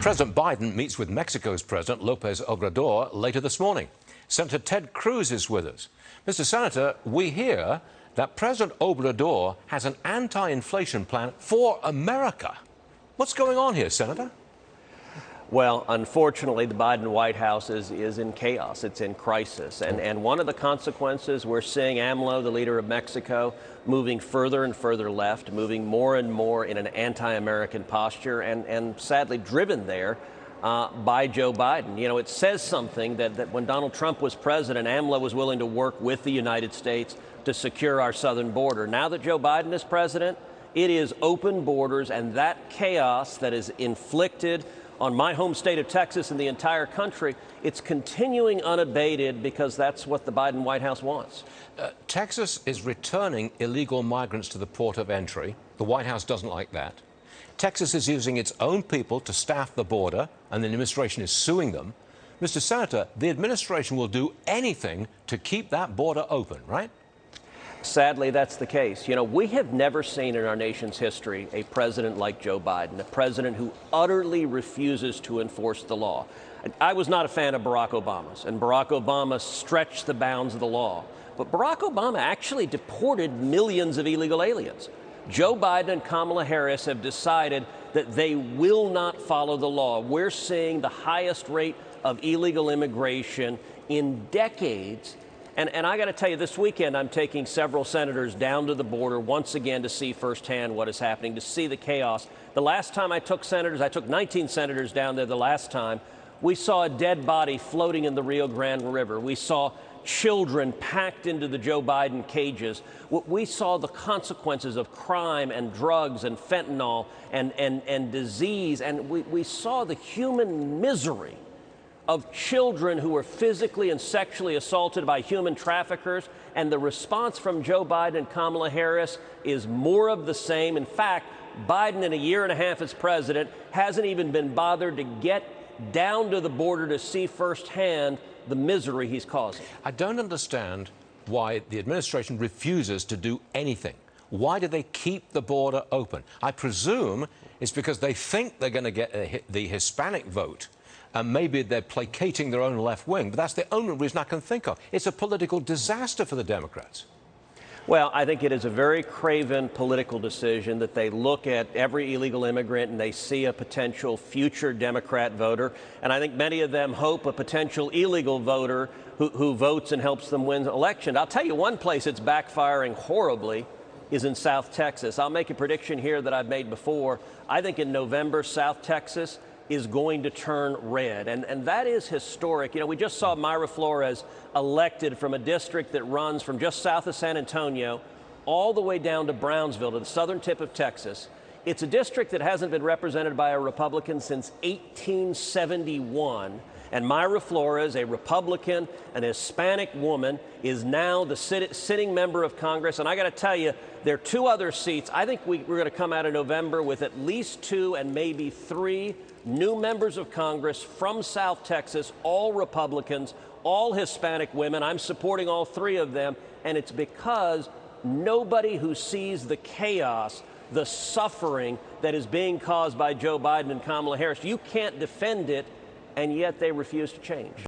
President Biden meets with Mexico's President Lopez Obrador later this morning. Senator Ted Cruz is with us. Mr. Senator, we hear that President Obrador has an anti-inflation plan for America. What's going on here, Senator? Well, unfortunately, the Biden White House is in chaos. It's in crisis. And one of the consequences, we're seeing AMLO, the leader of Mexico, moving further and further left, moving more and more in an anti-American posture, and sadly driven there by Joe Biden. You know, it says something that when Donald Trump was president, AMLO was willing to work with the United States to secure our southern border. Now that Joe Biden is president, it is open borders, and that chaos that is inflicted on my home state of Texas and the entire country, it's continuing unabated because that's what the Biden White House wants. Texas is returning illegal migrants to the port of entry. The White House doesn't like that. Texas is using its own people to staff the border, and the administration is suing them. Mr. Senator, the administration will do anything to keep that border open, right? Sadly, that's the case. You know, we have never seen in our nation's history a president like Joe Biden, a president who utterly refuses to enforce the law. I was not a fan of Barack Obama's, and Barack Obama stretched the bounds of the law. But Barack Obama actually deported millions of illegal aliens. Joe Biden and Kamala Harris have decided that they will not follow the law. We're seeing the highest rate of illegal immigration in decades. And I got to tell you, this weekend I'm taking several senators down to the border once again to see firsthand what is happening, to see the chaos. The last time I took 19 senators down there the last time. We saw a dead body floating in the Rio Grande River. We saw children packed into the Joe Biden cages. We saw the consequences of crime and drugs and fentanyl and disease. And we saw the human misery of children who were physically and sexually assaulted by human traffickers, and the response from Joe Biden and Kamala Harris is more of the same. In fact, Biden, in a year and a half as president, hasn't even been bothered to get down to the border to see firsthand the misery he's causing. I don't understand why the administration refuses to do anything. Why do they keep the border open? I presume it's because they think they're going to get the Hispanic vote. And maybe they're placating their own left wing, but that's the only reason I can think of. It's a political disaster for the Democrats. Well, I think it is a very craven political decision that they look at every illegal immigrant and they see a potential future Democrat voter. And I think many of them hope a potential illegal voter who votes and helps them win the election. I'll tell you one place it's backfiring horribly is in South Texas. I'll make a prediction here that I've made before. I think in November, South Texas is going to turn red. And that is historic. You know, we just saw Mayra Flores elected from a district that runs from just south of San Antonio all the way down to Brownsville, to the southern tip of Texas. It's a district that hasn't been represented by a Republican since 1871. And Mayra Flores, a Republican, an Hispanic woman, is now the sitting member of Congress. And I got to tell you, there are two other seats. I think we're going to come out of November with at least 2 and maybe 3 new members of Congress from South Texas, all Republicans, all Hispanic women. I'm supporting all 3 of them. And it's because nobody who sees the chaos, the suffering that is being caused by Joe Biden and Kamala Harris, you can't defend it, and yet they refuse to change.